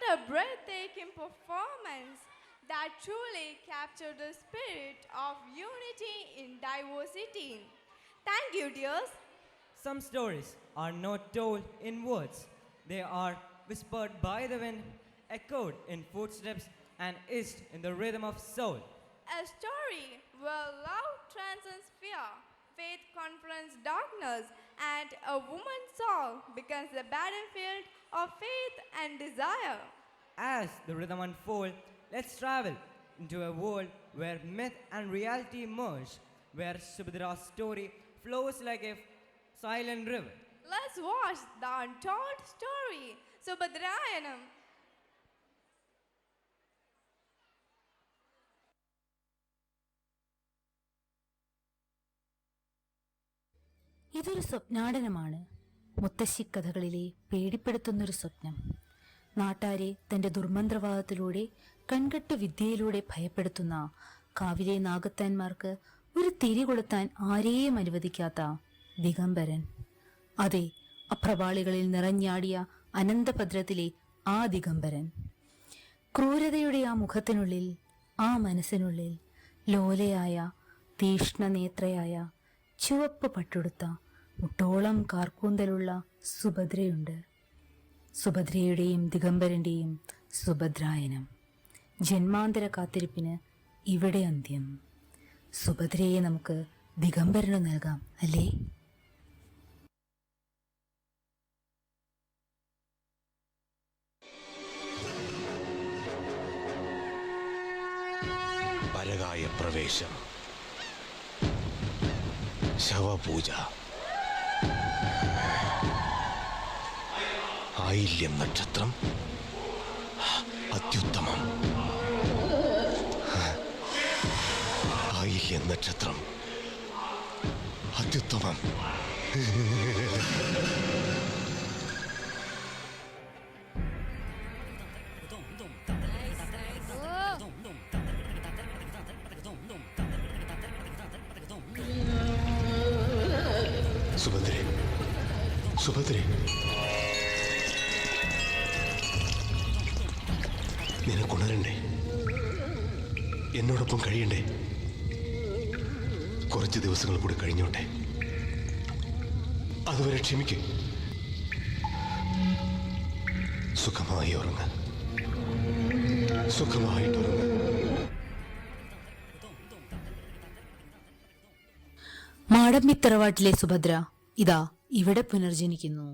What a breathtaking performance that truly captured the spirit of unity in diversity. Thank you, dears. Some stories are not told in words, they are whispered by the wind, echoed in footsteps, and hissed in the rhythm of soul. A story where love transcends fear, faith confronts darkness, and a woman's soul becomes the battlefield of faith and desire. As the rhythm unfolds, let's travel into a world where myth and reality merge, where Subhadra's story flows like a silent river. Let's watch the untold story. Subhadrayanam. ഇതൊരു സ്വപ്നാടനമാണ്. മുത്തശ്ശിക്കഥകളിലെ പേടിപ്പെടുത്തുന്നൊരു സ്വപ്നം. നാട്ടാരെ തന്റെ ദുർമന്ത്രവാദത്തിലൂടെ കൺകെട്ട് വിദ്യയിലൂടെ ഭയപ്പെടുത്തുന്ന കാവിലെ നാഗത്താന്മാർക്ക് ഒരു തിരി കൊളുത്താൻ ആരെയും അനുവദിക്കാത്ത ദിഗംബരൻ. അതെ, അപ്രപാളികളിൽ നിറഞ്ഞാടിയ അനന്തഭദ്രത്തിലെ ആ ദിഗംബരൻ. ക്രൂരതയുടെ ആ മുഖത്തിനുള്ളിൽ, ആ മനസ്സിനുള്ളിൽ ലോലയായ തീഷ്ണനേത്രയായ ചുവപ്പ് പട്ടുടുത്ത മുട്ടോളം കാർക്കൂന്തലുള്ള സുഭദ്രയുണ്ട്. സുഭദ്രയുടെയും ദിഗംബരന്റെയും സുഭദ്രായനം. ജന്മാന്തര കാത്തിരിപ്പിന് ഇവിടെ അന്ത്യം. സുഭദ്രയെ നമുക്ക് ദിഗംബരന് നൽകാം, അല്ലേ? പരകായ പ്രവേശം, ശവപൂജ, ആയില്യം നക്ഷത്രം, അത്യുത്തമം. ആയില്യം നക്ഷത്രം, അത്യുത്തമം. സുഭദ്രേ, സുഭദ്രേ, നിനക്കുണരണ്ടേ? എന്നോടൊപ്പം കഴിയണ്ടേ? കുറച്ച് ദിവസങ്ങൾ കൂടി കഴിഞ്ഞോട്ടെ. അതുവരെ ക്ഷമിക്ക്. സുഖമായി ഉറങ്ങ്, സുഖമായിട്ടുറങ്ങ്. മാടമ്പിത്തറവാട്ടിലെ സുഭദ്ര ഇതാ ഇവിടെ പുനർജനിക്കുന്നു.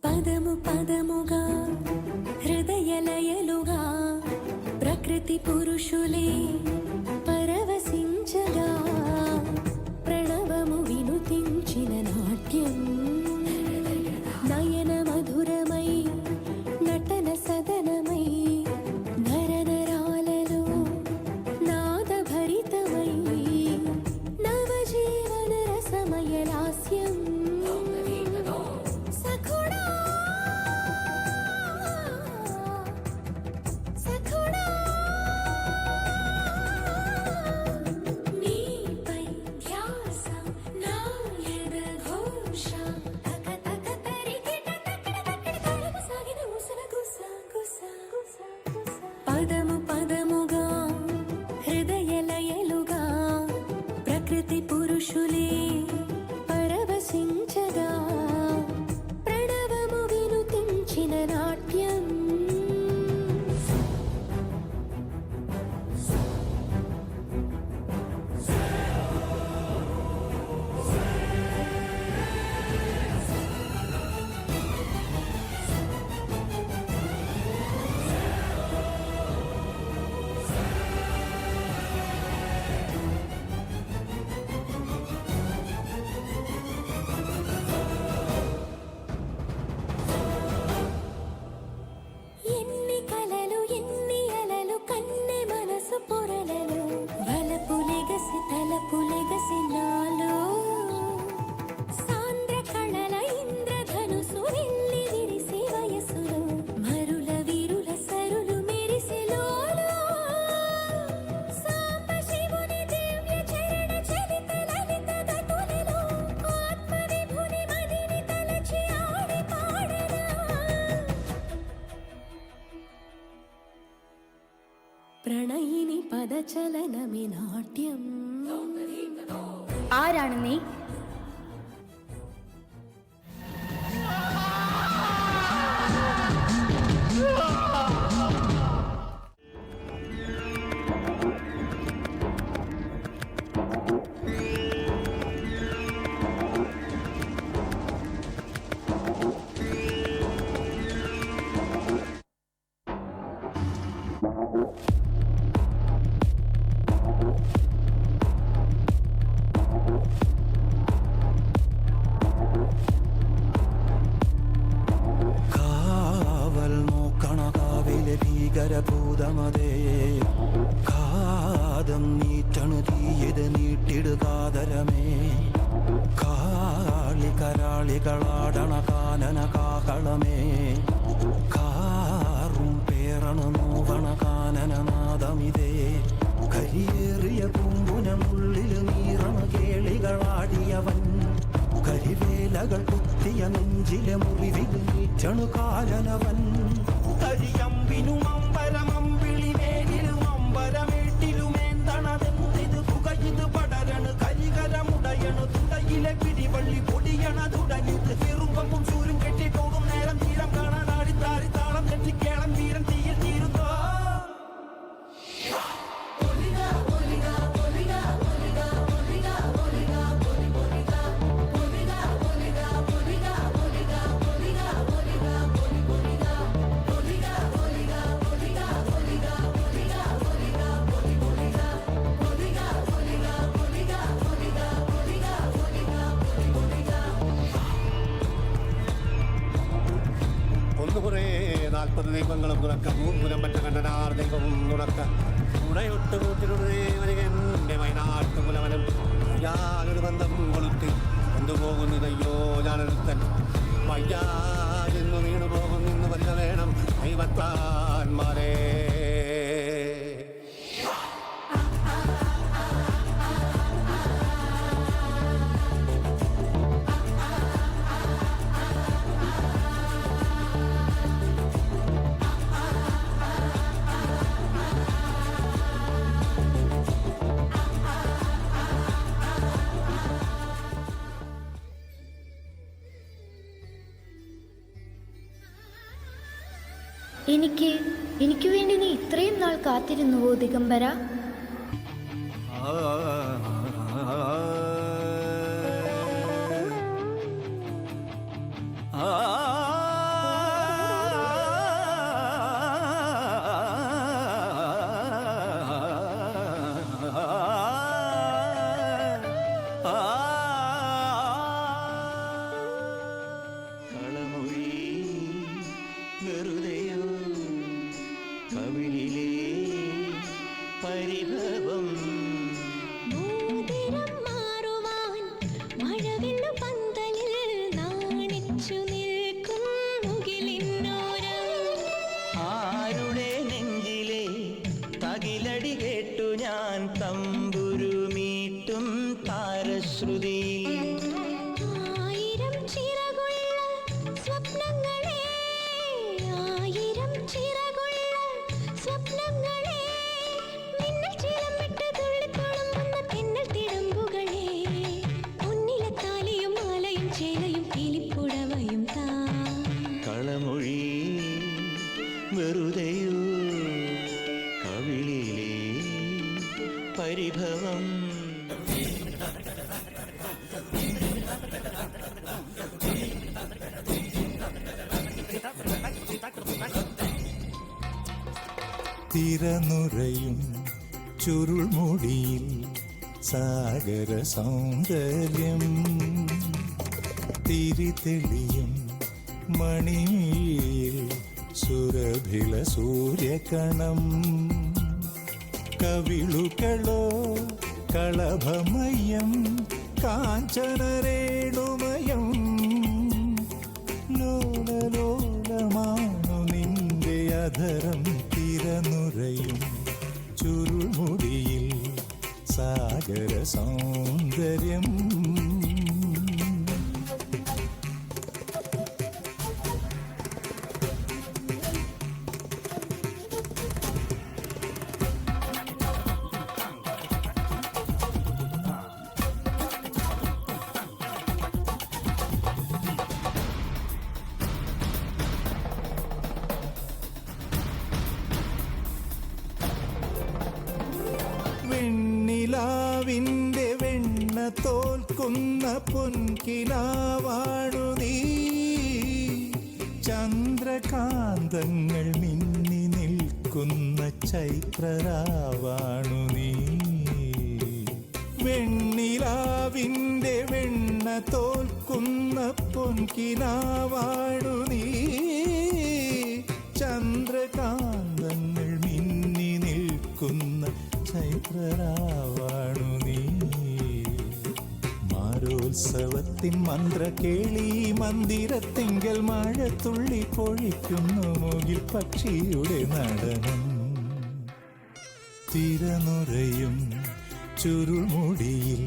పదము పదముగా హృదయలయలుగా ప్రకృతి పురుషులే పరవశించగా ప్రణవము వినుతించిన నాట్యం నయన మధురమై నటన సదనమై నరనరాలలో నాదభరితమై నవజీవన రసమయ లాస్యం പ്രണയിനി പദചലനമേ നാട്യം. ആരാണ് നീ? ഭീകരഭൂതമതേ കാതം നീറ്റണു തീയത് നീട്ടിടുകാതരമേ കാളി കരാളികളാടണ കാനന കാകളമേ കാറും പേറണു നോവണ കാനനനാദമിതേ കരിയേറിയ പൂമ്പുനമുള്ളിൽ നീറണ കേളികളാടിയവൻ കരിവേലകൾ കുത്തിയ നെഞ്ചിലെ മുറിവിൽ നീറ്റണു കാലനവൻ കരിയമ്പിനും അമ്പരമമ്പിളിവേലിലും അമ്പരമേട്ടിലുമേന്തണതെന്തിത് പുകയിത് പടരണു കരികരമുടയണു തുടയിലെ പിടിവള്ളി പൊടിയണ തുടങ്ങിത് ചെറുമ്പും സൂരും കെട്ടിപ്പോകും നേരം തീരം കാണാനാടി താരി താളം തെറ്റിക്കേളം വീരം തീയിൽ തീരുന്നോ കുറേ 40 ദൈവങ്ങളും തുറക്ക മൂർമുനം പറ്റ കണ്ടനാർ ദൈവവും തുറക്ക ഉടയൊട്ട് കൂട്ടിനുടേ എൻ്റെ വയനാട്ടു മുലവനും ഞാനൊരു ബന്ധം കൊളുത്തി കൊണ്ടുപോകുന്നതയ്യോ ഞാനൊരുത്തൻ വയ്യാതെന്നു വീണു പോകുന്നു വല്ല വേണം ദൈവത്താന്മാരേ. എനിക്ക് വേണ്ടി നീ ഇത്രയും നാൾ കാത്തിരുന്നുവോ ദിഗംബര? തിരനുറയും ചുരുൾമുടിയിൽ സാഗര സൗന്ദര്യം തിരിതെളിയും മണിയിൽ സുരഭില സൂര്യകണം കവിളുകളോ കളഭമയം കാഞ്ചനരേണുമയം ലോലലോലമാണു നിന്റെ അധരം തിരനുറയും ചുരുൾമുടിയിൽ സാഗര സൗന്ദര്യം വെണ്ണിലാവിൻ്റെ വെണ്ണ തോൽക്കുന്ന പൊൻകിനാവാണു നീ. ചന്ദ്രകാന്തങ്ങൾ മിന്നി നിൽക്കുന്ന ചൈത്രരാവാണു നീ. വെണ്ണിലാവിൻ്റെ വെണ്ണ തോൽക്കുന്ന പൊൻകിനാവാണു നീ. ചന്ദ്രകാന്തങ്ങൾ മിന്നി നിൽക്കുന്ന ചൈത്രരാവാണു നീ. മാരോത്സവത്തിൻ മന്ത്രകേളി മന്ദിരത്തിങ്കൽ മഴത്തുള്ളി പൊഴിക്കുന്നു മുകിൽ പക്ഷിയുടെ നടനം. തിരനുറയും ചുരുൾമുടിയിൽ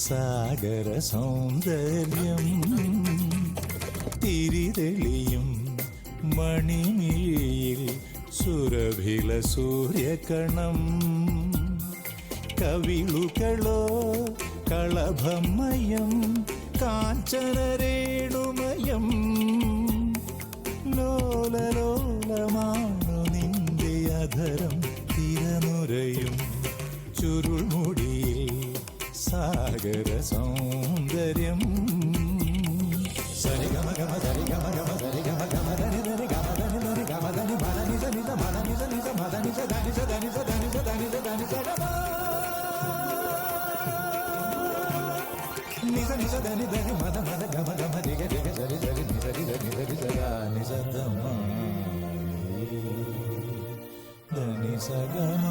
സാഗര സൗന്ദര്യം. തിരിതെളിയും മണിമിഴിയിൽ സുരഭില സൂര്യകണം. കവിളുകളോ കളഭമയം കാഞ്ചനരേണുമയം. ലോലലോലമാണു നിന്റെ അധരം. തിരനുറയും ചുരുൾമുടിയിൽ സാഗര സൗന്ദര്യം. സരിഗമ ഗമ സരിഗമ ഗമ സരിഗമ ഗമ ധനി ധനി ഗമ ധനി ധനി ഗമ ധനി മദനി ധനി ധ മദനി ധനി ധ മദനി ധ ധനി ധ ധനി ധ ധനി ധ ധനി ധ ധനി ധ ഗമ നിസ നിസ ധനി ധനി മദ മദ ഗമ ഗമ രിഗ രിഗ സരി സരി നി സരി ധനി ധനി സരാ നി സദമ ധനി സഗമ.